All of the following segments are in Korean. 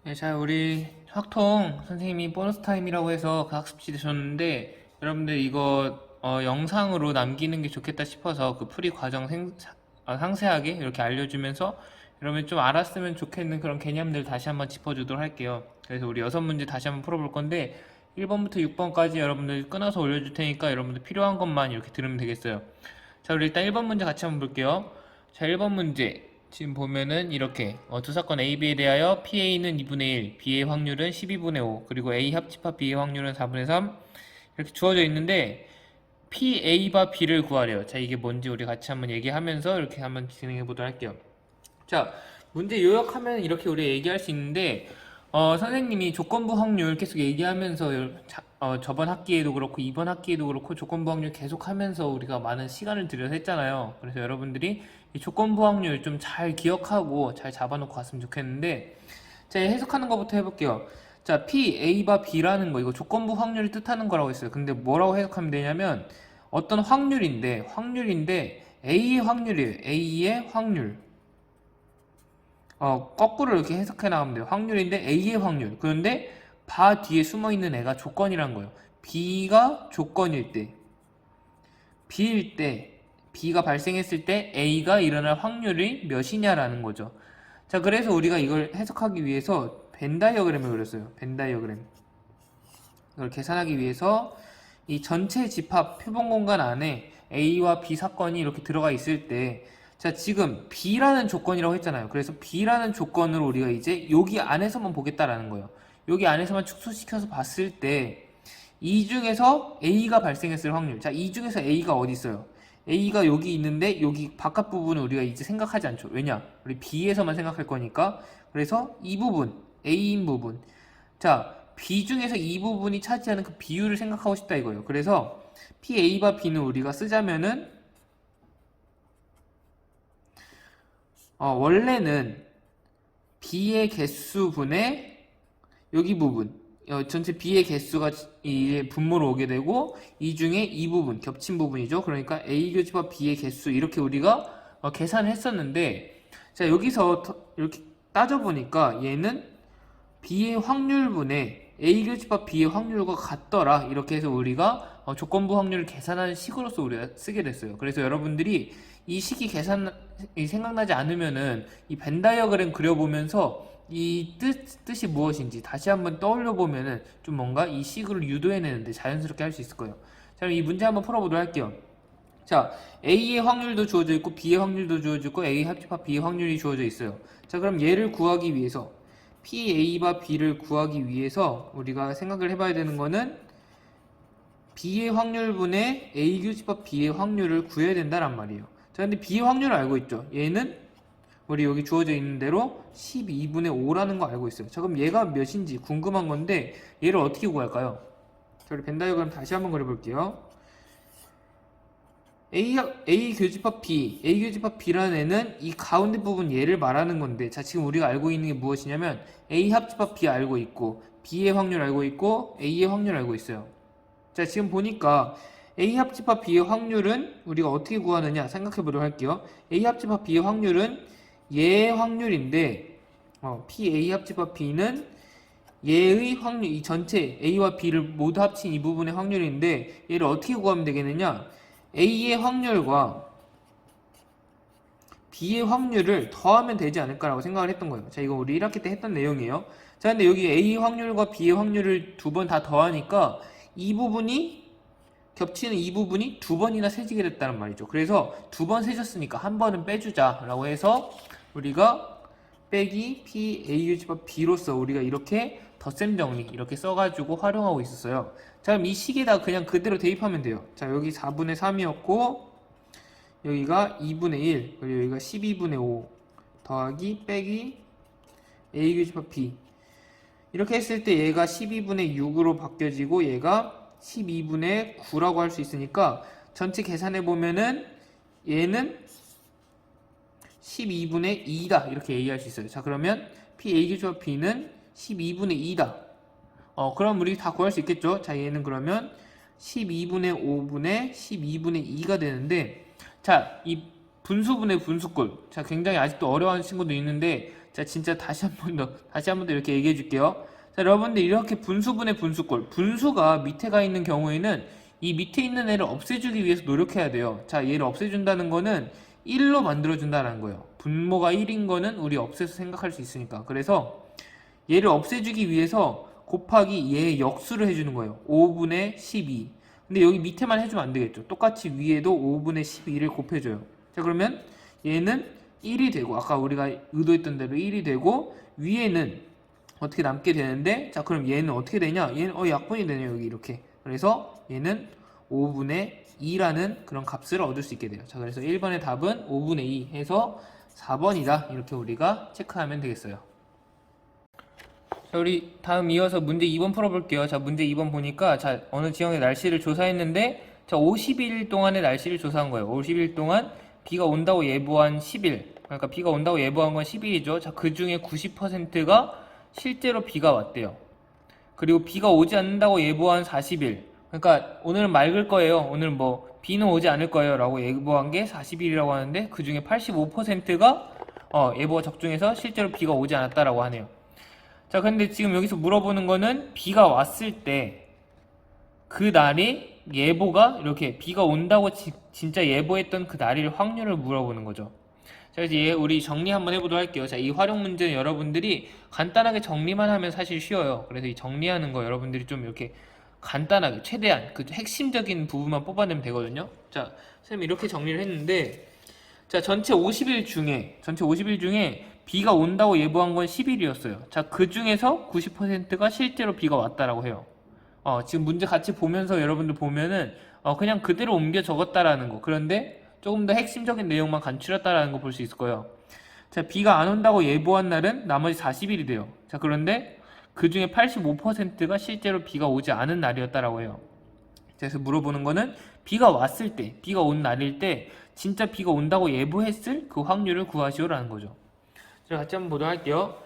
네, 자, 우리 확통 선생님이 보너스 타임이라고 해서 그 학습지 주셨는데, 여러분들 이거 영상으로 남기는 게 좋겠다 싶어서 그 풀이 과정 상세하게 이렇게 알려주면서 여러분이 좀 알았으면 좋겠는 그런 개념들 다시 한번 짚어주도록 할게요. 그래서 우리 6문제 다시 한번 풀어볼 건데, 1번부터 6번까지 여러분들 끊어서 올려줄 테니까 여러분들 필요한 것만 이렇게 들으면 되겠어요. 자, 우리 일단 1번 문제 같이 한번 볼게요. 자, 1번 문제. 지금 보면은 이렇게 두 사건 A, B에 대하여 PA는 2분의 1, B의 확률은 12분의 5, 그리고 A 합집합 B의 확률은 4분의 3 이렇게 주어져 있는데 PA와 B를 구하래요. 자, 이게 뭔지 우리 같이 한번 얘기하면서 이렇게 한번 진행해 보도록 할게요. 자, 문제 요약하면 이렇게 우리 얘기할 수 있는데 선생님이 조건부 확률 계속 얘기하면서 저번 학기에도 그렇고 이번 학기에도 그렇고 조건부 확률 계속 하면서 우리가 많은 시간을 들여서 했잖아요. 그래서 여러분들이 이 조건부 확률 좀 잘 기억하고 잘 잡아놓고 갔으면 좋겠는데, 자, 해석하는 것부터 해볼게요. 자, P, A바 B라는 거 이거 조건부 확률을 뜻하는 거라고 했어요. 근데 뭐라고 해석하면 되냐면 어떤 확률인데 A의 확률이에요. A의 확률. 거꾸로 이렇게 해석해 나가면 돼요. 확률인데 A의 확률. 그런데 바 뒤에 숨어 있는 애가 조건이란 거예요. B가 조건일 때, B일 때, B가 발생했을 때 A가 일어날 확률이 몇이냐라는 거죠. 자, 그래서 우리가 이걸 해석하기 위해서 벤 다이어그램을 그렸어요. 벤 다이어그램. 이걸 계산하기 위해서 이 전체 집합 표본 공간 안에 A와 B 사건이 이렇게 들어가 있을 때, 자, 지금 B라는 조건이라고 했잖아요. 그래서 B라는 조건으로 우리가 이제 여기 안에서만 보겠다라는 거예요. 여기 안에서만 축소시켜서 봤을 때 이 중에서 A가 발생했을 확률. 자, 이 중에서 A가 어디 있어요? A가 여기 있는데 여기 바깥 부분은 우리가 이제 생각하지 않죠. 왜냐? 우리 B에서만 생각할 거니까. 그래서 이 부분, A인 부분. 자, B 중에서 이 부분이 차지하는 그 비율을 생각하고 싶다 이거예요. 그래서 PA와 B는 우리가 쓰자면은 원래는 B의 개수분의 여기 부분, 전체 B의 개수가 이 분모로 오게 되고 이 중에 이 부분, 겹친 부분이죠. 그러니까 A 교집합 B의 개수 이렇게 우리가 계산을 했었는데, 자, 여기서 이렇게 따져보니까 얘는 B의 확률분의 A 교집합 B의 확률과 같더라. 이렇게 해서 우리가 조건부 확률을 계산하는 식으로서 우리가 쓰게 됐어요. 그래서 여러분들이 이 식이 계산이 생각나지 않으면은 이 벤 다이어그램 그려보면서 이 뜻이 무엇인지 다시 한번 떠올려 보면은 좀 뭔가 이 식을 유도해내는데 자연스럽게 할 수 있을 거예요. 자, 그럼 이 문제 한번 풀어보도록 할게요. 자, A의 확률도 주어져 있고 B의 확률도 주어져 있고 A 합집합 B의 확률이 주어져 있어요. 자, 그럼 얘를 구하기 위해서 PA와 B를 구하기 위해서 우리가 생각을 해봐야 되는 거는 B의 확률분의 A 교집합 B의 확률을 구해야 된다란 말이에요. 자, 근데 B의 확률을 알고 있죠. 얘는 우리 여기 주어져 있는 대로 12분의 5라는 거 알고 있어요. 자, 그럼 얘가 몇인지 궁금한 건데 얘를 어떻게 구할까요? 자, 우리 벤 다이어그램 다시 한번 그려볼게요. A 교집합 B라는 애는 이 가운데 부분 얘를 말하는 건데, 자, 지금 우리가 알고 있는 게 무엇이냐면 A 합집합 B 알고 있고 B의 확률 알고 있고 A의 확률 알고 있어요. 자, 지금 보니까 A 합집합 B의 확률은 우리가 어떻게 구하느냐 생각해 보도록 할게요. A 합집합 B의 확률은 얘의 확률인데, PA 합집합 B는 얘의 확률, 이 전체 A와 B를 모두 합친 이 부분의 확률인데 얘를 어떻게 구하면 되겠느냐? A의 확률과 B의 확률을 더하면 되지 않을까라고 생각을 했던 거예요. 자, 이거 우리 1학기 때 했던 내용이에요. 자, 근데 여기 A 확률과 B의 확률을 두 번 다 더하니까 이 부분이 겹치는 이 부분이 두 번이나 세지게 됐다는 말이죠. 그래서 두 번 세졌으니까 한 번은 빼주자라고 해서 우리가 빼기 P A 교집합 B로서 우리가 이렇게 덧셈 정리 이렇게 써가지고 활용하고 있었어요. 자, 그럼 이 식에다 그냥 그대로 대입하면 돼요. 자, 여기 4분의 3이었고 여기가 2분의 1 그리고 여기가 12분의 5 더하기 빼기 A 교집합 B 이렇게 했을 때 얘가 12분의 6으로 바뀌어지고 얘가 12분의 9라고 할 수 있으니까 전체 계산해 보면은 얘는 12분의 2다 이렇게 얘기할 수 있어요. 자, 그러면 PA 교집합 B는 12분의 2다. 그럼 우리 다 구할 수 있겠죠? 자, 얘는 그러면 12분의 5분의 12분의 2가 되는데, 자, 이 분수분의 분수꼴. 자, 굉장히 아직도 어려워하는 친구도 있는데, 자, 진짜 다시 한 번 더 이렇게 얘기해 줄게요. 자, 여러분들 이렇게 분수분의 분수꼴. 분수가 밑에 가 있는 경우에는 이 밑에 있는 애를 없애주기 위해서 노력해야 돼요. 자, 얘를 없애준다는 거는 1로 만들어준다는 거예요. 분모가 1인 거는 우리 없애서 생각할 수 있으니까. 그래서 얘를 없애주기 위해서 곱하기 얘의 역수를 해주는 거예요. 5분의 12. 근데 여기 밑에만 해주면 안 되겠죠. 똑같이 위에도 5분의 12를 곱해줘요. 자, 그러면 얘는 1이 되고, 아까 우리가 의도했던 대로 1이 되고, 위에는 어떻게 남게 되는데, 자, 그럼 얘는 어떻게 되냐? 얘는 약분이 되네요. 여기 이렇게. 그래서 얘는 5분의 2라는 그런 값을 얻을 수 있게 돼요. 자, 그래서 1번의 답은 5분의 2 해서 4번이다. 이렇게 우리가 체크하면 되겠어요. 자, 우리 다음 이어서 문제 2번 풀어볼게요. 자, 문제 2번 보니까, 자, 어느 지역의 날씨를 조사했는데, 자, 50일 동안의 날씨를 조사한 거예요. 50일 동안 비가 온다고 예보한 10일. 그러니까 비가 온다고 예보한 건 10일이죠. 자, 그 중에 90%가 실제로 비가 왔대요. 그리고 비가 오지 않는다고 예보한 40일. 그러니까 오늘은 맑을 거예요. 오늘 뭐 비는 오지 않을 거예요 라고 예보한 게 40일이라고 하는데, 그 중에 85%가 예보가 적중해서 실제로 비가 오지 않았다라고 하네요. 자, 근데 지금 여기서 물어보는 거는 비가 왔을 때 그 날이 예보가 이렇게 비가 온다고 진짜 예보했던 그 날일 확률을 물어보는 거죠. 자, 그래서 우리 정리 한번 해보도록 할게요. 자, 이 활용 문제는 여러분들이 간단하게 정리만 하면 사실 쉬워요. 그래서 이 정리하는 거 여러분들이 좀 이렇게 간단하게 최대한 그 핵심적인 부분만 뽑아내면 되거든요. 자, 선생님 이렇게 정리를 했는데, 자, 전체 50일 중에 비가 온다고 예보한 건 10일이었어요. 자, 그 중에서 90%가 실제로 비가 왔다라고 해요. 지금 문제 같이 보면서 여러분들 보면은 그냥 그대로 옮겨 적었다라는 거. 그런데 조금 더 핵심적인 내용만 간추렸다라는 거 볼 수 있을 거예요. 자, 비가 안 온다고 예보한 날은 나머지 40일이 돼요. 자, 그런데 그 중에 85%가 실제로 비가 오지 않은 날이었다라고 해요. 그래서 물어보는 거는 비가 왔을 때, 비가 온 날일 때 진짜 비가 온다고 예보했을 그 확률을 구하시오라는 거죠. 자, 같이 한번 보도록 할게요.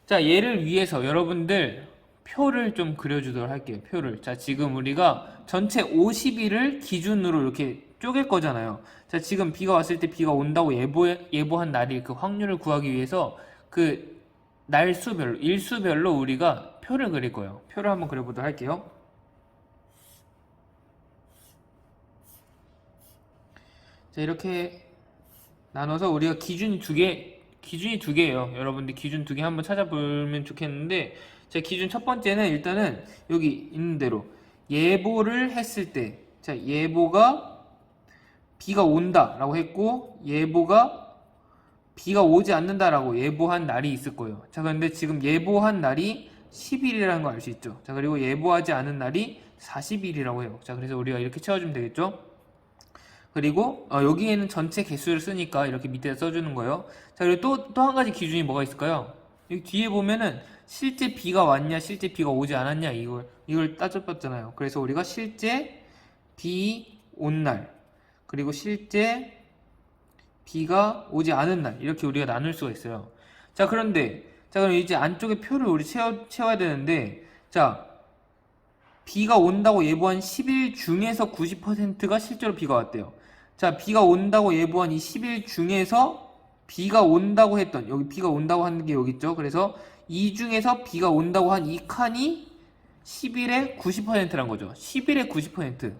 자, 얘를 위해서 여러분들 표를 좀 그려주도록 할게요. 표를. 자, 지금 우리가 전체 50일을 기준으로 이렇게 쪼갤 거잖아요. 자, 지금 비가 왔을 때 비가 온다고 예보한 날일 그 확률을 구하기 위해서 그 날수별로, 일수별로 우리가 표를 그릴 거예요. 표를 한번 그려보도록 할게요. 자, 이렇게 나눠서 우리가 기준이 두 개예요. 여러분들 기준 2개 한번 찾아보면 좋겠는데, 자, 기준 첫 번째는 일단은 여기 있는 대로 예보를 했을 때, 자, 예보가 비가 온다라고 했고, 예보가 비가 오지 않는다라고 예보한 날이 있을 거예요. 자, 그런데 지금 예보한 날이 10일이라는 거 알 수 있죠. 자, 그리고 예보하지 않은 날이 40일이라고 해요. 자, 그래서 우리가 이렇게 채워주면 되겠죠. 그리고 여기에는 전체 개수를 쓰니까 이렇게 밑에 써주는 거예요. 자, 그리고 또 한 가지 기준이 뭐가 있을까요? 여기 뒤에 보면은 실제 비가 왔냐, 실제 비가 오지 않았냐, 이걸 따져봤잖아요. 그래서 우리가 실제 비 온 날, 그리고 실제 비가 오지 않은 날, 이렇게 우리가 나눌 수가 있어요. 자, 그런데, 자, 그럼 이제 안쪽에 표를 우리 채워야 되는데, 자, 비가 온다고 예보한 10일 중에서 90%가 실제로 비가 왔대요. 자, 비가 온다고 예보한 이 10일 중에서 비가 온다고 했던, 여기 비가 온다고 하는 게 여기 있죠. 그래서 이 중에서 비가 온다고 한 이 칸이 10일의 90%란 거죠. 10일의 90%.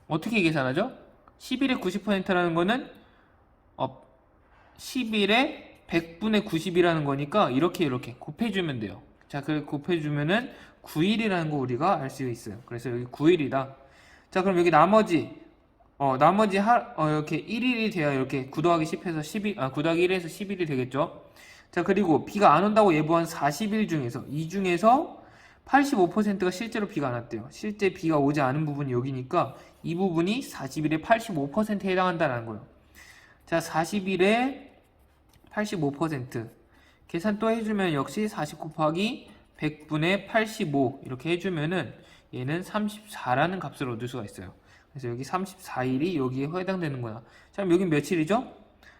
어떻게 계산하죠? 10일의 90%라는 거는 10일의 100분의 90이라는 거니까 이렇게 곱해주면 돼요. 자, 그 곱해주면은 9일이라는 거 우리가 알 수 있어요. 그래서 여기 9일이다. 자, 그럼 여기 나머지 이렇게 1일이 돼야 이렇게 9 더하기 10해서 9 더하기 1에서 11이 되겠죠. 자, 그리고 비가 안 온다고 예보한 40일 중에서, 이 중에서 85%가 실제로 비가 안 왔대요. 실제 비가 오지 않은 부분이 여기니까 이 부분이 40일의 85%에 해당한다는 거예요. 자, 40일의 85%. 계산 또 해주면 역시 40 곱하기 100분의 85 이렇게 해주면은 얘는 34라는 값을 얻을 수가 있어요. 그래서 여기 34일이 여기에 해당되는 거야. 자, 그럼 여긴 며칠이죠?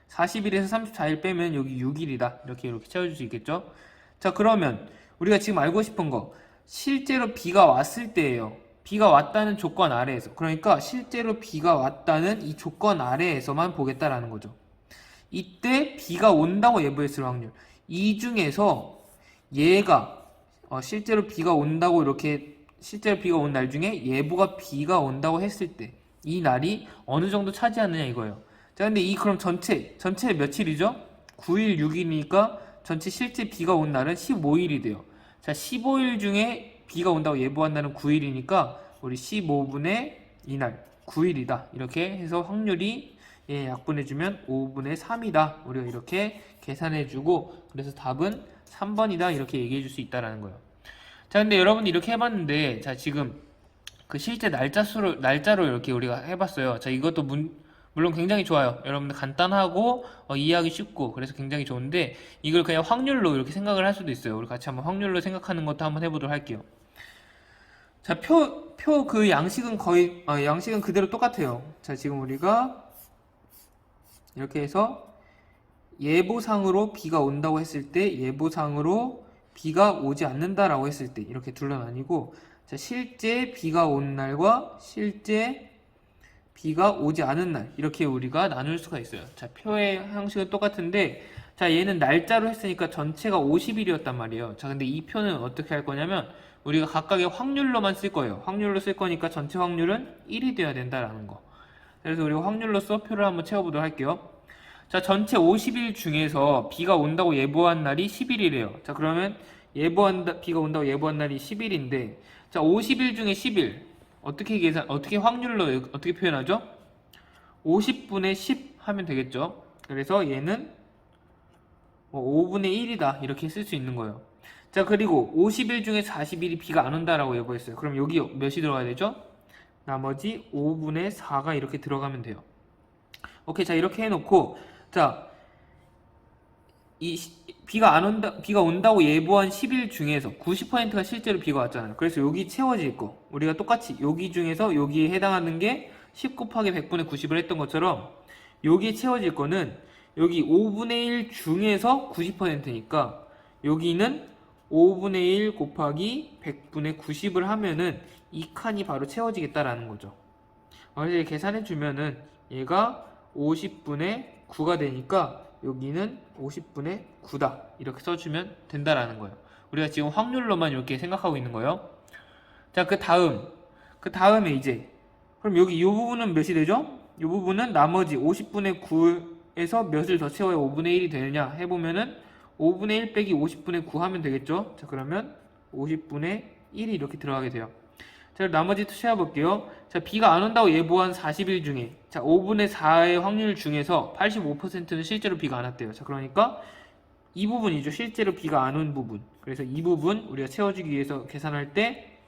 40일에서 34일 빼면 여기 6일이다. 이렇게 채워줄 수 있겠죠? 자, 그러면 우리가 지금 알고 싶은 거, 실제로 비가 왔을 때예요. 비가 왔다는 조건 아래에서, 그러니까 실제로 비가 왔다는 이 조건 아래에서만 보겠다라는 거죠. 이때 비가 온다고 예보했을 확률, 이 중에서 얘가 실제로 비가 온다고 이렇게 실제로 비가 온 날 중에 예보가 비가 온다고 했을 때 이 날이 어느 정도 차지하느냐 이거예요. 자, 근데 이 그럼 전체 며칠이죠? 9일, 6일이니까 전체 실제 비가 온 날은 15일이 돼요. 자, 15일 중에 비가 온다고 예보한 날은 9일이니까 우리 15분의 이날 9일이다. 이렇게 해서 확률이 약분해주면 5분의 3이다. 우리가 이렇게 계산해주고, 그래서 답은 3번이다. 이렇게 얘기해줄 수 있다라는 거예요. 자, 근데 여러분들 이렇게 해봤는데, 자, 지금 그 실제 날짜로 이렇게 우리가 해봤어요. 자, 이것도 물론 굉장히 좋아요. 여러분들 간단하고 이해하기 쉽고 그래서 굉장히 좋은데, 이걸 그냥 확률로 이렇게 생각을 할 수도 있어요. 우리 같이 한번 확률로 생각하는 것도 한번 해보도록 할게요. 자, 그 양식은 양식은 그대로 똑같아요. 자, 지금 우리가 이렇게 해서 예보상으로 비가 온다고 했을 때, 예보상으로 비가 오지 않는다라고 했을 때 이렇게 둘러 나뉘고, 자, 실제 비가 온 날과 실제 비가 오지 않은 날, 이렇게 우리가 나눌 수가 있어요. 자, 표의 형식은 똑같은데, 자, 얘는 날짜로 했으니까 전체가 50일이었단 말이에요. 자, 근데 이 표는 어떻게 할 거냐면 우리가 각각의 확률로만 쓸 거예요. 확률로 쓸 거니까 전체 확률은 1이 돼야 된다라는 거. 그래서 우리가 확률로서 표를 한번 채워보도록 할게요. 자, 전체 50일 중에서 비가 온다고 예보한 날이 10일이래요. 자, 그러면 비가 온다고 예보한 날이 10일인데, 자, 50일 중에 10일. 어떻게 확률로 어떻게 표현하죠? 50분의 10 하면 되겠죠? 그래서 얘는 5분의 1이다. 이렇게 쓸 수 있는 거예요. 자, 그리고 50일 중에 40일이 비가 안 온다라고 예보했어요. 그럼 여기 몇이 들어가야 되죠? 나머지 5분의 4가 이렇게 들어가면 돼요. 오케이, 자, 이렇게 해놓고, 자, 비가 온다고 예보한 10일 중에서 90%가 실제로 비가 왔잖아요. 그래서 여기 채워질 거, 우리가 똑같이 여기 중에서 여기에 해당하는 게 10 곱하기 100분의 90을 했던 것처럼 여기에 채워질 거는 여기 5분의 1 중에서 90%니까 여기는 5분의 1 곱하기 100분의 90을 하면은 이 칸이 바로 채워지겠다라는 거죠. 그래서 계산해주면은 얘가 50분의 9가 되니까 여기는 50분의 9다. 이렇게 써주면 된다라는 거예요. 우리가 지금 확률로만 이렇게 생각하고 있는 거예요. 자, 그 다음에 이제, 그럼 여기 이 부분은 몇이 되죠? 이 부분은 나머지 50분의 9에서 몇을 더 채워야 5분의 1이 되느냐 해보면은 5분의 1 빼기 50분의 9 하면 되겠죠? 자, 그러면 50분의 1이 이렇게 들어가게 돼요. 자, 나머지 채워볼게요. 자, 비가 안 온다고 예보한 40일 중에, 자, 5분의 4의 확률 중에서 85%는 실제로 비가 안 왔대요. 자, 그러니까 이 부분이죠. 실제로 비가 안 온 부분. 그래서 이 부분 우리가 채워주기 위해서 계산할 때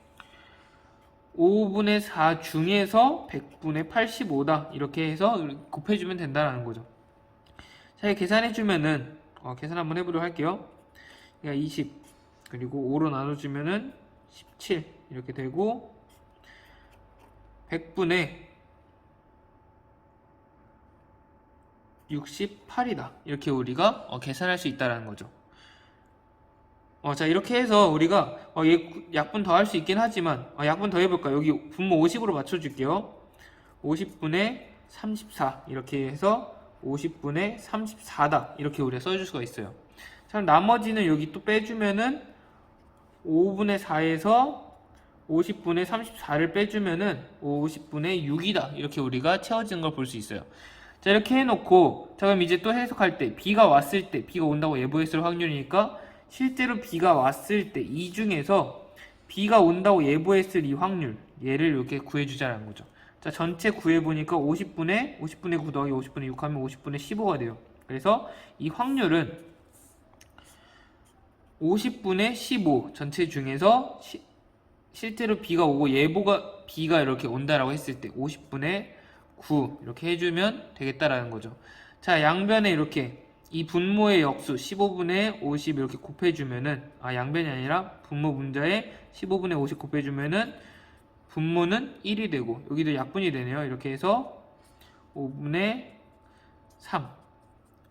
5분의 4 중에서 100분의 85다. 이렇게 해서 곱해주면 된다는 거죠. 자, 계산해주면은, 계산 한번 해보도록 할게요. 그러니까 20, 그리고 5로 나눠주면은 17, 이렇게 되고, 100분의 68이다. 이렇게 우리가 계산할 수 있다는 거죠. 자, 이렇게 해서 우리가 약분 더 할 수 있긴 하지만 약분 더 해볼까? 여기 분모 50으로 맞춰줄게요. 50분의 34 이렇게 해서 50분의 34다. 이렇게 우리가 써줄 수가 있어요. 자, 나머지는 여기 또 빼주면은 5분의 4에서 50분의 34를 빼주면은 50분의 6이다. 이렇게 우리가 채워지는 걸 볼 수 있어요. 자, 이렇게 해놓고, 자, 그럼 이제 또 해석할 때, 비가 왔을 때, 비가 온다고 예보했을 확률이니까, 실제로 비가 왔을 때, 이 중에서 비가 온다고 예보했을 이 확률, 얘를 이렇게 구해주자는 거죠. 자, 전체 구해보니까 50분의 9 더하기 50분의 6 하면 50분의 15가 돼요. 그래서 이 확률은 50분의 15 전체 중에서 실제로 비가 오고 비가 이렇게 온다라고 했을 때 50분의 9 이렇게 해주면 되겠다라는 거죠. 자, 양변에 이렇게 이 분모의 역수 15분의 50 이렇게 곱해주면은, 양변이 아니라 분모 분자에 15분의 50 곱해주면은 분모는 1이 되고 여기도 약분이 되네요. 이렇게 해서 5분의 3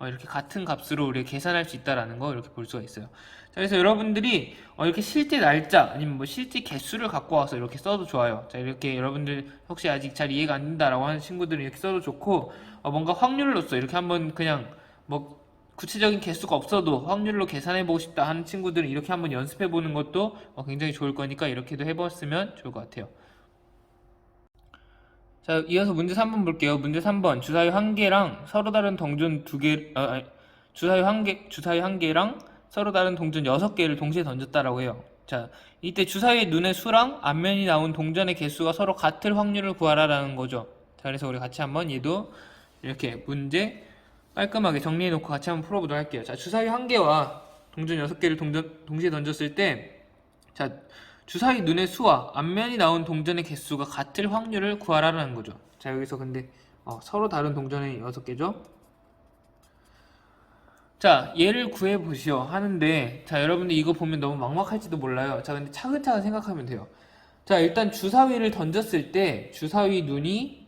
이렇게 같은 값으로 우리가 계산할 수 있다라는 거 이렇게 볼 수가 있어요. 자, 그래서 여러분들이 이렇게 실제 날짜 아니면 뭐 실제 개수를 갖고 와서 이렇게 써도 좋아요. 자, 이렇게 여러분들 혹시 아직 잘 이해가 안 된다라고 하는 친구들은 이렇게 써도 좋고, 뭔가 확률로서 이렇게 한번 그냥 뭐 구체적인 개수가 없어도 확률로 계산해보고 싶다 하는 친구들은 이렇게 한번 연습해보는 것도 굉장히 좋을 거니까 이렇게도 해봤으면 좋을 것 같아요. 자, 이어서 문제 3번 볼게요. 문제 3번. 주사위 한 개랑 서로 다른 동전 두 개, 주사위 한 개랑 서로 다른 동전 6개를 동시에 던졌다라고 해요. 자, 이때 주사위의 눈의 수랑 앞면이 나온 동전의 개수가 서로 같을 확률을 구하라라는 거죠. 자, 그래서 우리 같이 한번 얘도 이렇게 문제 깔끔하게 정리해놓고 같이 한번 풀어보도록 할게요. 자, 주사위 한 개와 동전 6개를 동시에 던졌을 때, 자, 주사위 눈의 수와 앞면이 나온 동전의 개수가 같을 확률을 구하라는 거죠. 자, 여기서 근데 서로 다른 동전이 6개죠. 자, 얘를 구해보시오 하는데, 자, 여러분들 이거 보면 너무 막막할지도 몰라요. 자, 근데 차근차근 생각하면 돼요. 자, 일단 주사위를 던졌을 때 주사위 눈이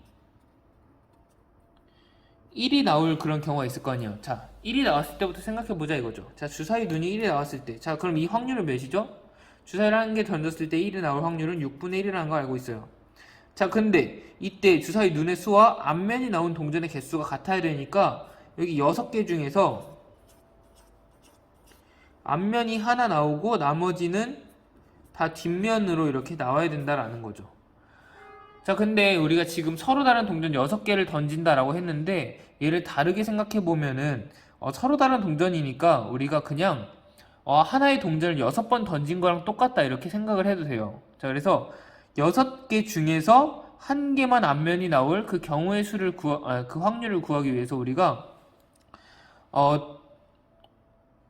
1이 나올 그런 경우가 있을 거 아니에요. 자, 1이 나왔을 때부터 생각해보자 이거죠. 자, 주사위 눈이 1이 나왔을 때, 자, 그럼 이 확률은 몇이죠? 주사위를 한 개 던졌을 때 1이 나올 확률은 6분의 1이라는 거 알고 있어요. 자, 근데 이때 주사위 눈의 수와 앞면이 나온 동전의 개수가 같아야 되니까 여기 6개 중에서 앞면이 하나 나오고 나머지는 다 뒷면으로 이렇게 나와야 된다라는 거죠. 자, 근데 우리가 지금 서로 다른 동전 6개를 던진다라고 했는데 얘를 다르게 생각해 보면은 서로 다른 동전이니까 우리가 그냥 하나의 동전을 6번 던진 거랑 똑같다 이렇게 생각을 해도 돼요. 자, 그래서 6개 중에서 한 개만 앞면이 나올 그 경우의 수를 그 확률을 구하기 위해서 우리가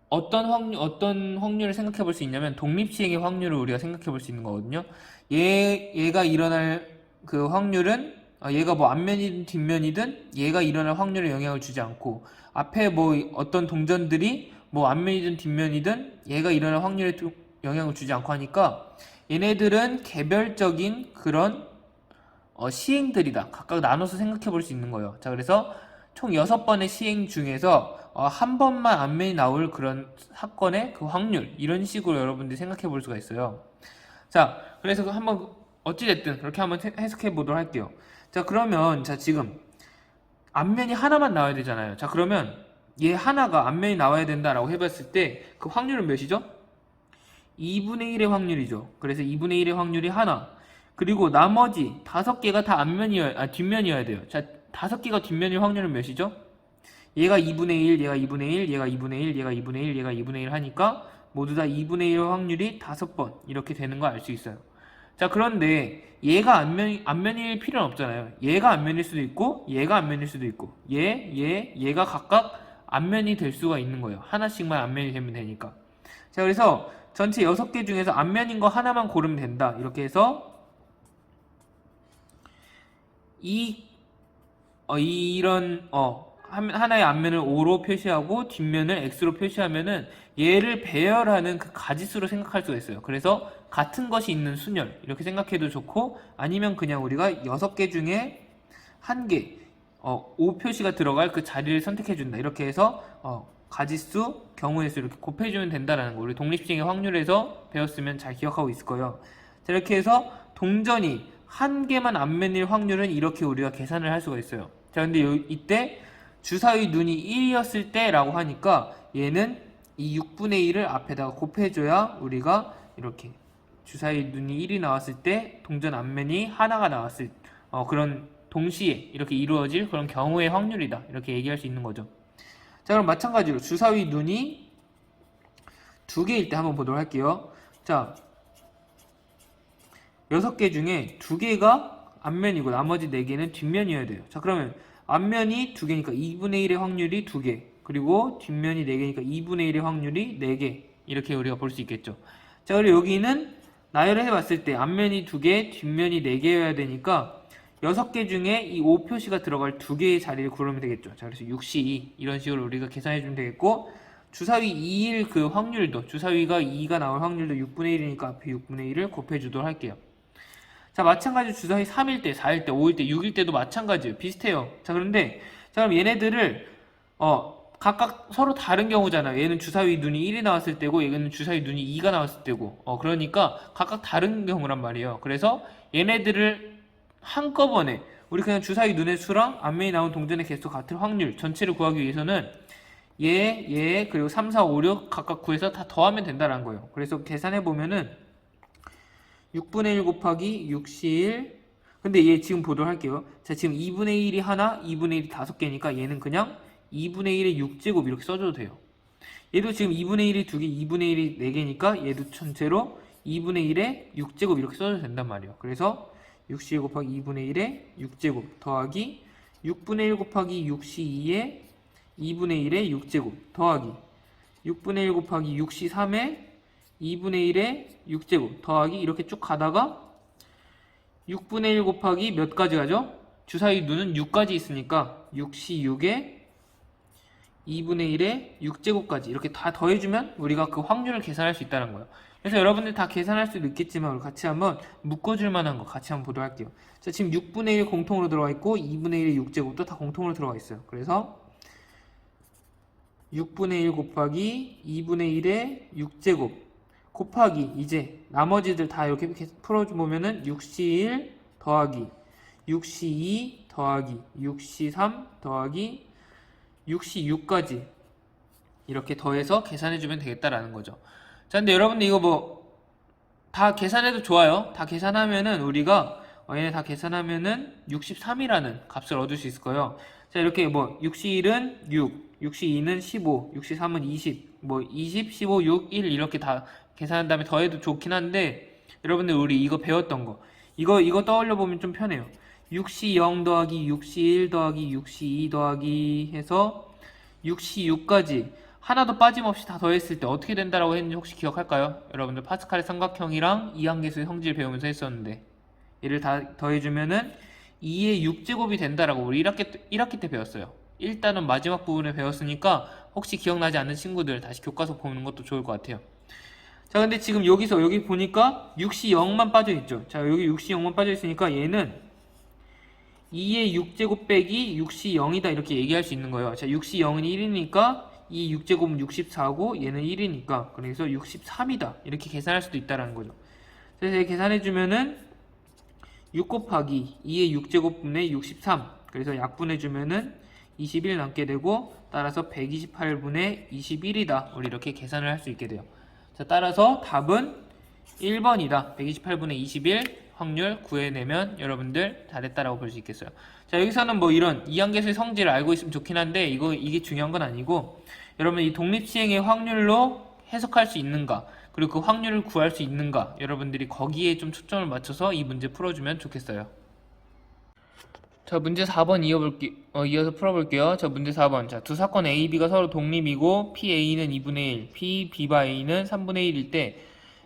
어떤 확률을 생각해 볼 수 있냐면 독립시행의 확률을 우리가 생각해 볼 수 있는 거거든요. 얘가 일어날 그 확률은 얘가 뭐 앞면이든 뒷면이든 얘가 일어날 확률에 영향을 주지 않고, 앞에 뭐 어떤 동전들이 뭐 앞면이든 뒷면이든 얘가 일어날 확률에 영향을 주지 않고 하니까 얘네들은 개별적인 그런 시행들이다. 각각 나눠서 생각해 볼 수 있는 거예요. 자, 그래서 총 6번의 시행 중에서 한 번만 앞면이 나올 그런 사건의 그 확률, 이런 식으로 여러분들이 생각해 볼 수가 있어요. 자, 그래서 한번 어찌됐든 그렇게 한번 해석해 보도록 할게요. 자, 그러면 자, 지금 앞면이 하나만 나와야 되잖아요. 자, 그러면 얘 하나가 앞면이 나와야 된다라고 해봤을 때 그 확률은 몇이죠? 2분의 1의 확률이죠. 그래서 2분의 1의 확률이 하나, 그리고 나머지 5개가 다 뒷면이어야 돼요. 자, 5개가 뒷면일 확률은 몇이죠? 얘가 2분의 1, 얘가 2분의 1, 얘가 2분의 1, 얘가 2분의 1, 얘가 2분의 1 하니까 모두 다 2분의 1 확률이 5번 이렇게 되는 거 알 수 있어요. 자, 그런데 얘가 앞면일 필요는 없잖아요. 얘가 앞면일 수도 있고 얘가 앞면일 수도 있고 얘가 각각 앞면이 될 수가 있는 거예요. 하나씩만 앞면이 되면 되니까. 자, 그래서 전체 6개 중에서 앞면인 거 하나만 고르면 된다. 이렇게 해서 하나의 앞면을 O로 표시하고 뒷면을 X로 표시하면은 얘를 배열하는 그 가지수로 생각할 수가 있어요. 그래서 같은 것이 있는 순열 이렇게 생각해도 좋고, 아니면 그냥 우리가 6개 중에 한 개 O 표시가 들어갈 그 자리를 선택해준다. 이렇게 해서 가지수, 경우의 수 이렇게 곱해주면 된다라는 거 우리 독립시행의 확률에서 배웠으면 잘 기억하고 있을 거예요. 자, 이렇게 해서 동전이 한 개만 앞면일 확률은 이렇게 우리가 계산을 할 수가 있어요. 자, 근데 이때 주사위 눈이 1이었을 때 라고 하니까 얘는 이 6분의 1을 앞에다가 곱해줘야 우리가 이렇게 주사위 눈이 1이 나왔을 때 동전 앞면이 하나가 나왔을 그런 동시에 이렇게 이루어질 그런 경우의 확률이다 이렇게 얘기할 수 있는 거죠. 자, 그럼 마찬가지로 주사위 눈이 2개일 때 한번 보도록 할게요. 자, 6개 중에 2개가 앞면이고 나머지 4개는 뒷면이어야 돼요. 자, 그러면 앞면이 2개니까 2분의 1의 확률이 2개, 그리고 뒷면이 4개니까 2분의 1의 확률이 4개, 이렇게 우리가 볼 수 있겠죠. 자, 그리고 여기는 나열을 해봤을 때 앞면이 2개, 뒷면이 4개여야 되니까 6개 중에 이 O 표시가 들어갈 2개의 자리를 고르면 되겠죠. 자, 그래서 6시2 이런 식으로 우리가 계산해주면 되겠고, 주사위 2일 그 확률도, 주사위가 2가 나올 확률도 6분의 1이니까 앞에 6분의 1을 곱해주도록 할게요. 자, 마찬가지로 주사위 3일 때, 4일 때, 5일 때, 6일 때도 마찬가지예요. 비슷해요. 자, 그런데 자, 그럼 얘네들을 각각 서로 다른 경우잖아요. 얘는 주사위 눈이 1이 나왔을 때고 얘는 주사위 눈이 2가 나왔을 때고 그러니까 각각 다른 경우란 말이에요. 그래서 얘네들을 한꺼번에 우리 그냥 주사위 눈의 수랑 앞면이 나온 동전의 개수 같은 확률 전체를 구하기 위해서는 얘 그리고 3, 4, 5, 6 각각 구해서 다 더하면 된다는 거예요. 그래서 계산해 보면은 6분의 1 곱하기 6시1 근데 얘 지금 보도록 할게요. 자, 지금 2분의 1이 하나, 2분의 1이 5개니까 얘는 그냥 2분의 1의 6제곱 이렇게 써줘도 돼요. 얘도 지금 2분의 1이 2개, 2분의 1이 4개니까 얘도 전체로 2분의 1의 6제곱 이렇게 써도 된단 말이에요. 그래서 6시1 곱하기 2분의 1의 6제곱 더하기 6분의 1 곱하기 6시2의 2분의 1의 6제곱 더하기 6분의 1 곱하기 6시3의 2분의 1의 6제곱 더하기 이렇게 쭉 가다가 6분의 1 곱하기 몇 가지 가죠? 주사위 눈은 6까지 있으니까 6시6의 2분의 1의 6제곱까지 이렇게 다 더해주면 우리가 그 확률을 계산할 수 있다는 거예요. 그래서 여러분들 다 계산할 수도 있겠지만 우리 같이 한번 묶어줄 만한 거 같이 한번 보도록 할게요. 자, 지금 6분의 1 공통으로 들어가 있고 2분의 1의 6제곱도 다 공통으로 들어가 있어요. 그래서 6분의 1 곱하기 2분의 1의 6제곱 곱하기 이제 나머지들 다 이렇게 풀어보면은 6시1 더하기 6시2 더하기 6시3 더하기 6시6까지 이렇게 더해서 계산해주면 되겠다라는 거죠. 자, 근데 여러분들 이거 뭐 다 계산해도 좋아요. 다 계산하면은 우리가 얘네 다 계산하면은 63이라는 값을 얻을 수 있을 거예요. 자, 이렇게 뭐 6시1은 6, 6시2는 15, 6시3은 20, 뭐 20, 15, 6, 1 이렇게 다 계산한 다음에 더해도 좋긴 한데 여러분들 우리 이거 배웠던 거 이거 떠올려 보면 좀 편해요. 6시0 더하기 6시1 더하기 6시2 더하기 해서 6시6까지 하나도 빠짐없이 다 더했을 때 어떻게 된다라고 했는지 혹시 기억할까요? 여러분들 파스칼의 삼각형이랑 이항계수의 성질 배우면서 했었는데 얘를 다 더해주면은 2의 6제곱이 된다라고 우리 1학기 때 배웠어요. 일단은 마지막 부분에 배웠으니까 혹시 기억나지 않는 친구들 다시 교과서 보는 것도 좋을 것 같아요. 자, 근데 지금 여기 보니까 6시 0만 빠져있죠. 자, 여기 6시 0만 빠져있으니까 얘는 2의 6제곱 빼기 6시 0이다 이렇게 얘기할 수 있는 거예요. 자, 6시 0은 1이니까 이 6제곱은 64고 얘는 1이니까 그래서 63이다 이렇게 계산할 수도 있다는 거죠. 그래서 계산해주면은 6 곱하기 2의 6제곱분의 63 그래서 약분해주면은 21 남게 되고 따라서 128분의 21이다 우리 이렇게 계산을 할 수 있게 돼요. 자, 따라서 답은 1번이다. 128분의 21 확률 구해내면 여러분들 잘했다라고 볼 수 있겠어요. 자, 여기서는 뭐 이런 이항계수의 성질을 알고 있으면 좋긴 한데 이게 중요한 건 아니고 여러분 이 독립시행의 확률로 해석할 수 있는가 그리고 그 확률을 구할 수 있는가 여러분들이 거기에 좀 초점을 맞춰서 이 문제 풀어주면 좋겠어요. 자, 문제 4번 이어서 풀어볼게요. 자, 문제 4번. 자, 두 사건 A, B가 서로 독립이고 PA는 2분의 1, P, B바 A는 3분의 1일 때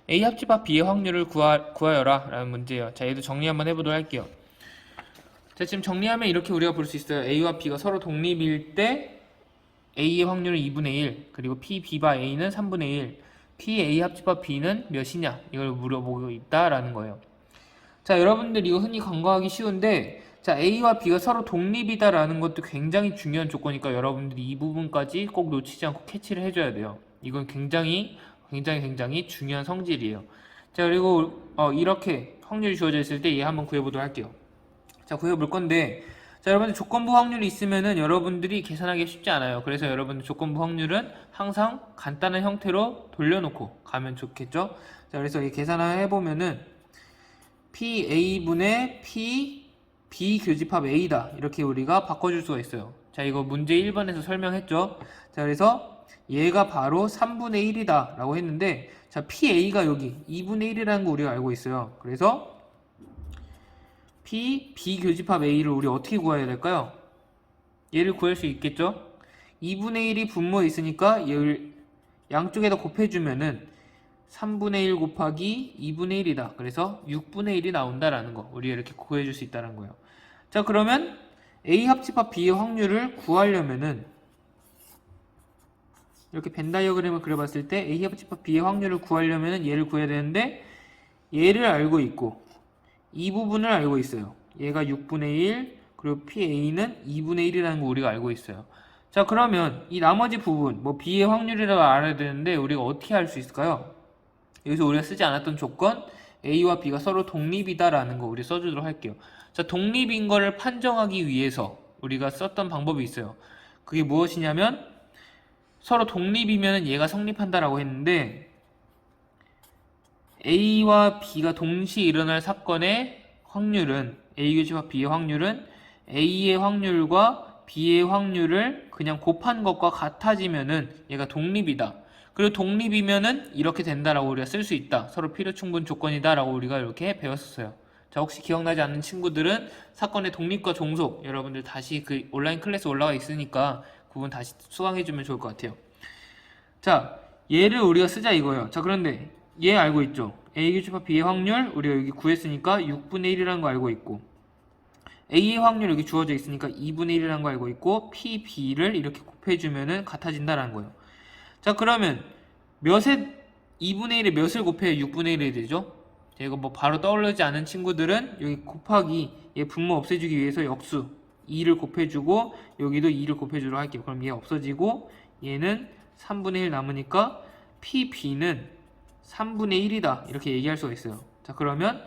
A 합집합 B의 확률을 구하여라 라는 문제예요. 자, 얘도 정리 한번 해보도록 할게요. 자, 지금 정리하면 이렇게 우리가 볼 수 있어요. A와 B가 서로 독립일 때 A의 확률은 2분의 1, 그리고 P, B바 A는 3분의 1, P, A 합집합 B는 몇이냐 이걸 물어보고 있다라는 거예요. 자, 여러분들 이거 흔히 간과하기 쉬운데 자, A와 B가 서로 독립이다라는 것도 굉장히 중요한 조건이니까 여러분들이 이 부분까지 꼭 놓치지 않고 캐치를 해줘야 돼요. 이건 굉장히 중요한 성질이에요. 자, 그리고 이렇게 확률이 주어져 있을 때 얘 한번 구해보도록 할게요. 자, 구해볼 건데 자, 여러분들 조건부 확률이 있으면은 여러분들이 계산하기 쉽지 않아요. 그래서 여러분들 조건부 확률은 항상 간단한 형태로 돌려놓고 가면 좋겠죠. 자, 그래서 이 계산을 해보면은 PA분의 P B 교집합 A다 이렇게 우리가 바꿔줄 수가 있어요. 자, 이거 문제 1번에서 설명했죠. 자, 그래서 얘가 바로 3분의 1이다 라고 했는데 자, PA가 여기 2분의 1이라는 거 우리가 알고 있어요. 그래서 B 교집합 A를 우리 어떻게 구해야 될까요? 얘를 구할 수 있겠죠. 2분의 1이 분모에 있으니까 얘를 양쪽에다 곱해주면은 3분의 1 곱하기 2분의 1이다. 그래서 6분의 1이 나온다라는 거 우리 이렇게 구해줄 수 있다는 거예요. 자, 그러면 A 합집합 B의 확률을 구하려면은 이렇게 벤 다이어그램을 그려봤을 때 A 합집합 B의 확률을 구하려면은 얘를 구해야 되는데 얘를 알고 있고 이 부분을 알고 있어요. 얘가 6분의 1 그리고 PA는 2분의 1이라는 거 우리가 알고 있어요. 자, 그러면 이 나머지 부분, 뭐 B의 확률이라고 알아야 되는데 우리가 어떻게 할 수 있을까요? 여기서 우리가 쓰지 않았던 조건, A와 B가 서로 독립이다라는 거 우리 써주도록 할게요. 자, 독립인 거를 판정하기 위해서 우리가 썼던 방법이 있어요. 그게 무엇이냐면 서로 독립이면 얘가 성립한다라고 했는데 A와 B가 동시에 일어날 사건의 확률은 A 교집합 B의 확률은 A의 확률과 B의 확률을 그냥 곱한 것과 같아지면은 얘가 독립이다. 그리고 독립이면은 이렇게 된다라고 우리가 쓸 수 있다. 서로 필요 충분 조건이다라고 우리가 이렇게 배웠었어요. 자, 혹시 기억나지 않는 친구들은 사건의 독립과 종속 여러분들 다시 그 온라인 클래스 올라가 있으니까 그 부분 다시 수강해주면 좋을 것 같아요. 자, 얘를 우리가 쓰자 이거예요. 자, 그런데 얘 알고 있죠? A 교집합 B의 확률 우리가 여기 구했으니까 6분의 1이라는 거 알고 있고 A의 확률 여기 주어져 있으니까 2분의 1이라는 거 알고 있고 P, B를 이렇게 곱해주면은 같아진다라는 거예요. 자, 그러면 2분의 1에 몇을 곱해야 6분의 1이 되죠? 자, 이거 뭐 바로 떠오르지 않은 친구들은 여기 곱하기 얘 분모 없애주기 위해서 역수 2를 곱해주고 여기도 2를 곱해주도록 할게요. 그럼 얘 없어지고 얘는 3분의 1 남으니까 P, B는 3분의 1이다 이렇게 얘기할 수가 있어요. 자, 그러면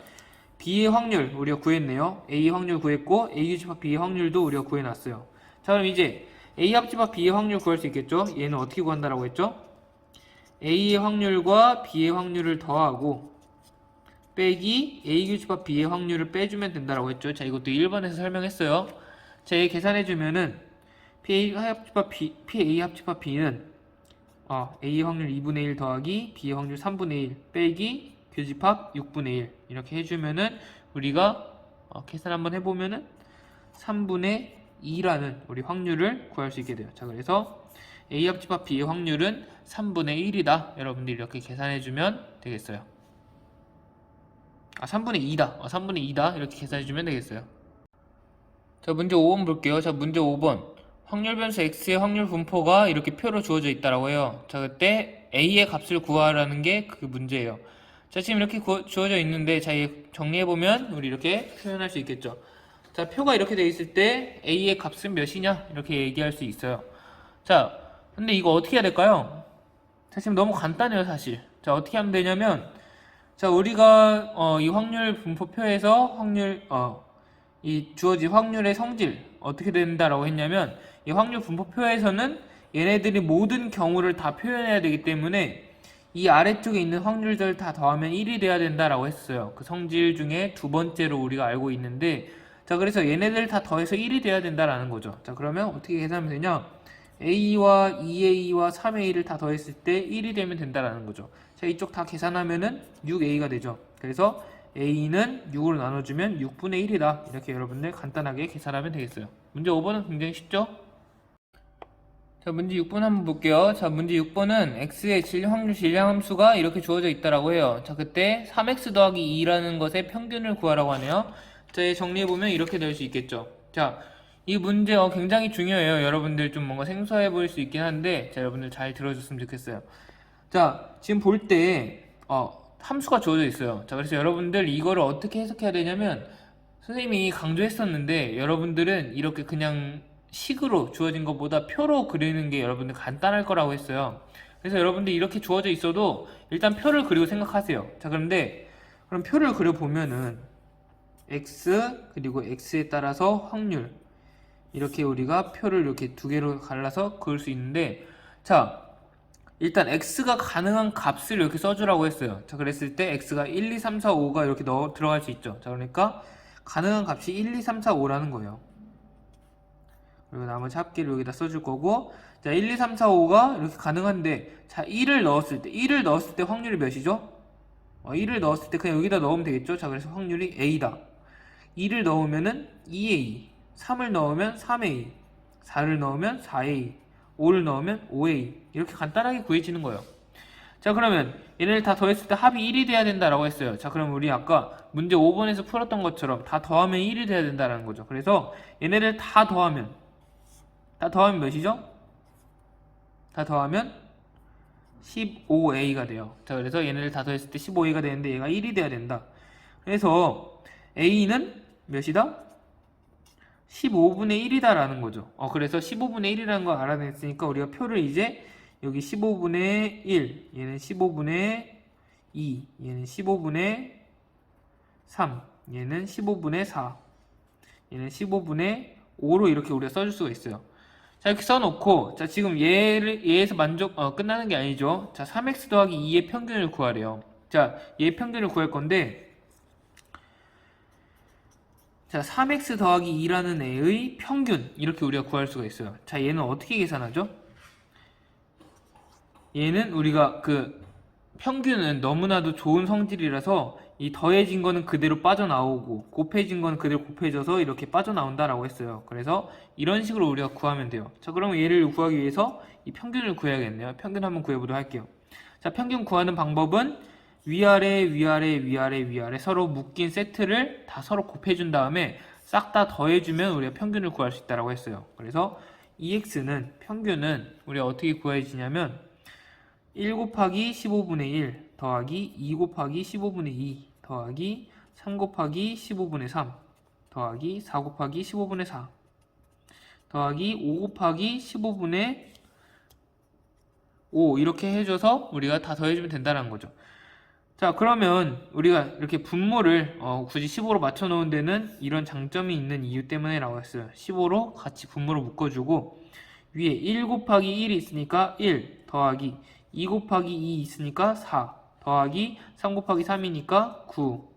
B의 확률 우리가 구했네요. A의 확률 구했고 A 교집합 B의 확률도 우리가 구해놨어요. 자, 그럼 이제 A 합집합 B의 확률 구할 수 있겠죠? 얘는 어떻게 구한다라고 했죠? A의 확률과 B의 확률을 더하고 빼기 A 교집합 B의 확률을 빼주면 된다라고 했죠. 자, 이것도 1번에서 설명했어요. 자, 얘 계산해주면은 PA 합집합 B는 A의 확률 2분의 1 더하기 B의 확률 3분의 1 빼기 교집합 6분의 1 이렇게 해주면은 우리가 계산 한번 해보면은 3분의 2라는 우리 확률을 구할 수 있게 돼요. 자, 그래서 A 합집합 B의 확률은 3분의 1이다. 여러분들이 이렇게 계산해주면 되겠어요. 3분의 2다. 3분의 2다. 이렇게 계산해주면 되겠어요. 자, 문제 5번 볼게요. 자, 문제 5번. 확률 변수 x의 확률 분포가 이렇게 표로 주어져 있다라고 해요. 자, 그때 a의 값을 구하라는 게 그 문제예요. 자, 지금 이렇게 주어져 있는데, 자, 정리해보면 우리 이렇게 표현할 수 있겠죠. 자, 표가 이렇게 돼 있을 때 a의 값은 몇이냐? 이렇게 얘기할 수 있어요. 자, 근데 이거 어떻게 해야 될까요? 자, 지금 너무 간단해요, 사실. 자, 어떻게 하면 되냐면, 자, 우리가 이 확률 분포표에서 이 주어진 확률의 성질 어떻게 된다라고 했냐면, 이 확률 분포표에서는 얘네들이 모든 경우를 다 표현해야 되기 때문에 이 아래쪽에 있는 확률들 다 더하면 1이 돼야 된다라고 했어요. 그 성질 중에 두 번째로 우리가 알고 있는데, 자, 그래서 얘네들 다 더해서 1이 돼야 된다라는 거죠. 자, 그러면 어떻게 계산하면 되냐? A와 2A와 3A를 다 더했을 때 1이 되면 된다라는 거죠. 자, 이쪽 다 계산하면은 6A가 되죠. 그래서 A는 6으로 나눠주면 6분의 1이다. 이렇게 여러분들 간단하게 계산하면 되겠어요. 문제 5번은 굉장히 쉽죠? 자, 문제 6번 한번 볼게요. 자, 문제 6번은 x의 확률 질량함수가 이렇게 주어져 있다라고 해요. 자, 그때 3x 더하기 2라는 것의 평균을 구하라고 하네요. 자, 정리해보면 이렇게 될 수 있겠죠. 자, 이 문제 굉장히 중요해요. 여러분들 좀 뭔가 생소해 보일 수 있긴 한데, 자, 여러분들 잘 들어줬으면 좋겠어요. 자, 지금 볼 때 함수가 주어져 있어요. 자, 그래서 여러분들 이거를 어떻게 해석해야 되냐면, 선생님이 강조했었는데 여러분들은 이렇게 그냥 식으로 주어진 것보다 표로 그리는 게 여러분들 간단할 거라고 했어요. 그래서 여러분들 이렇게 주어져 있어도 일단 표를 그리고 생각하세요. 자, 그런데 그럼 표를 그려보면은 x 그리고 x에 따라서 확률 이렇게 우리가 표를 이렇게 두 개로 갈라서 그을 수 있는데, 자, 일단 x가 가능한 값을 이렇게 써주라고 했어요. 자, 그랬을 때 x가 1, 2, 3, 4, 5가 이렇게 들어갈 수 있죠. 자, 그러니까 가능한 값이 1, 2, 3, 4, 5라는 거예요. 그리고 나머지 합계를 여기다 써줄 거고, 자, 1, 2, 3, 4, 5가 이렇게 가능한데, 자, 1을 넣었을 때 확률이 몇이죠? 1을 넣었을 때 그냥 여기다 넣으면 되겠죠? 자, 그래서 확률이 A다. 2를 넣으면은 2A, 3을 넣으면 3A, 4를 넣으면 4A, 5를 넣으면 5A. 이렇게 간단하게 구해지는 거예요. 자, 그러면 얘네를 다 더했을 때 합이 1이 돼야 된다라고 했어요. 자, 그럼 우리 아까 문제 5번에서 풀었던 것처럼 다 더하면 1이 돼야 된다는 거죠. 그래서 얘네를 다 더하면 몇이죠? 다 더하면 15A가 돼요. 자, 그래서 얘네를 다 더했을 때 15A가 되는데 얘가 1이 돼야 된다. 그래서 A는 몇이다? 15분의 1이다라는 거죠. 그래서 15분의 1이라는 걸 알아냈으니까 우리가 표를 이제 여기 15분의 1, 얘는 15분의 2, 얘는 15분의 3, 얘는 15분의 4, 얘는 15분의 5로 이렇게 우리가 써줄 수가 있어요. 자, 이렇게 써놓고, 자, 지금 얘에서 끝나는 게 아니죠. 자, 3x 더하기 2의 평균을 구하래요. 자, 얘 평균을 구할 건데, 자, 3x 더하기 2라는 애의 평균, 이렇게 우리가 구할 수가 있어요. 자, 얘는 어떻게 계산하죠? 얘는 우리가 평균은 너무나도 좋은 성질이라서 이 더해진 거는 그대로 빠져나오고 곱해진 거는 그대로 곱해져서 이렇게 빠져나온다라고 했어요. 그래서 이런 식으로 우리가 구하면 돼요. 자, 그러면 얘를 구하기 위해서 이 평균을 구해야겠네요. 평균 한번 구해보도록 할게요. 자, 평균 구하는 방법은 위아래 위아래 위아래 위아래 서로 묶인 세트를 다 서로 곱해준 다음에 싹 다 더해주면 우리가 평균을 구할 수 있다고 했어요. 그래서 EX는 평균은 우리가 어떻게 구해지냐면 1 곱하기 15분의 1 더하기 2 곱하기 15분의 2 더하기 3 곱하기 15분의 3 더하기 4 곱하기 15분의 4 더하기 5 곱하기 15분의 5 이렇게 해줘서 우리가 다 더해주면 된다는 거죠. 자, 그러면 우리가 이렇게 분모를 굳이 15로 맞춰놓은 데는 이런 장점이 있는 이유 때문에 라고 했어요. 15로 같이 분모를 묶어주고 위에 1 곱하기 1이 있으니까 1 더하기 2 곱하기 2 있으니까 4 더하기 3 곱하기 3이니까 9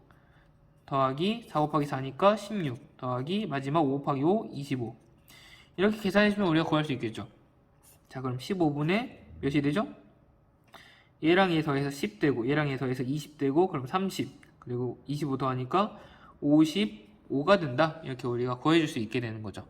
더하기 4 곱하기 4니까 16 더하기 마지막 5 곱하기 5 25 이렇게 계산해주면 우리가 구할 수 있겠죠. 자, 그럼 15분의 몇이 되죠? 얘랑 얘 더해서 10 되고 얘랑 얘 더해서 20 되고 그럼 30 그리고 25 더하니까 55가 된다. 이렇게 우리가 구해줄 수 있게 되는 거죠.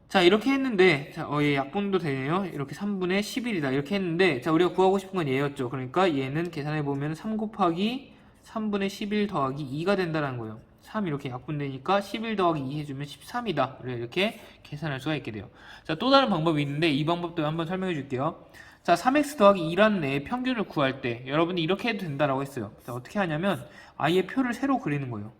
자, 이렇게 했는데, 자, 얘 약분도 되네요. 이렇게 3분의 11이다. 이렇게 했는데, 자, 우리가 구하고 싶은 건 얘였죠. 그러니까 얘는 계산해보면 3 곱하기 3분의 11 더하기 2가 된다는 거예요. 3 이렇게 약분되니까 11 더하기 2 해주면 13이다. 우리가 이렇게 계산할 수가 있게 돼요. 자, 또 다른 방법이 있는데, 이 방법도 한번 설명해 줄게요. 자, 3x 더하기 2라는 애의 평균을 구할 때, 여러분이 이렇게 해도 된다라고 했어요. 자, 어떻게 하냐면, 아예 표를 새로 그리는 거예요.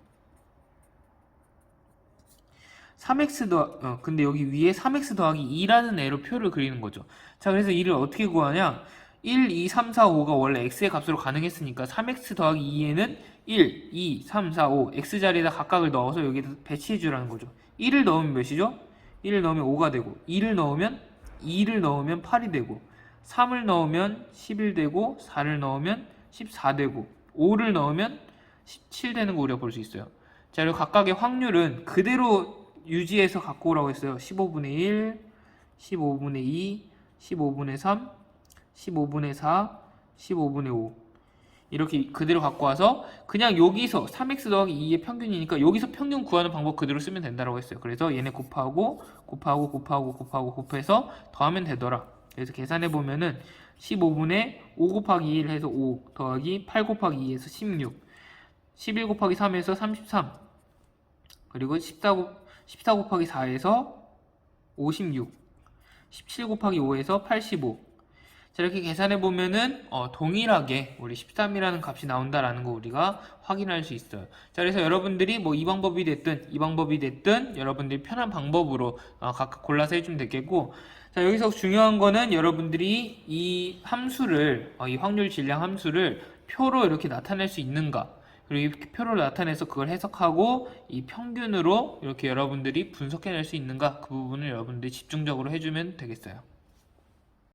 3x 근데 여기 위에 3x 더하기 2라는 애로 표를 그리는 거죠. 자, 그래서 이를 어떻게 구하냐? 1, 2, 3, 4, 5가 원래 x의 값으로 가능했으니까 3x 더하기 2에는 1, 2, 3, 4, 5 x 자리에다 각각을 넣어서 여기다 배치해 주라는 거죠. 1을 넣으면 몇이죠? 1을 넣으면 5가 되고 2를 넣으면 8이 되고 3을 넣으면 11 되고 4를 넣으면 14 되고 5를 넣으면 17 되는 거 우리가 볼 수 있어요. 자, 그리고 각각의 확률은 그대로 유지해서 갖고 오라고 했어요. 15분의 1, 15분의 2, 15분의 3, 15분의 4, 15분의 5 이렇게 그대로 갖고 와서 그냥 여기서 3x 더하기 2의 평균이니까 여기서 평균 구하는 방법 그대로 쓰면 된다고 했어요. 그래서 얘네 곱하고 곱해서 더하면 되더라. 그래서 계산해 보면은 15분의 5 곱하기 1 해서 5 더하기 8 곱하기 2 해서 16 11 곱하기 3 해서 33 그리고 14 곱하기 4에서 56 17 곱하기 5에서 85 자, 이렇게 계산해 보면은 동일하게 우리 13이라는 값이 나온다라는 거 우리가 확인할 수 있어요. 자, 그래서 여러분들이 뭐 이 방법이 됐든 여러분들이 편한 방법으로 각각 골라서 해주면 되겠고, 자, 여기서 중요한 거는 여러분들이 이 함수를 이 확률 질량 함수를 표로 이렇게 나타낼 수 있는가, 그리고 이 표를 나타내서 그걸 해석하고 이 평균으로 이렇게 여러분들이 분석해낼 수 있는가, 그 부분을 여러분들이 집중적으로 해주면 되겠어요.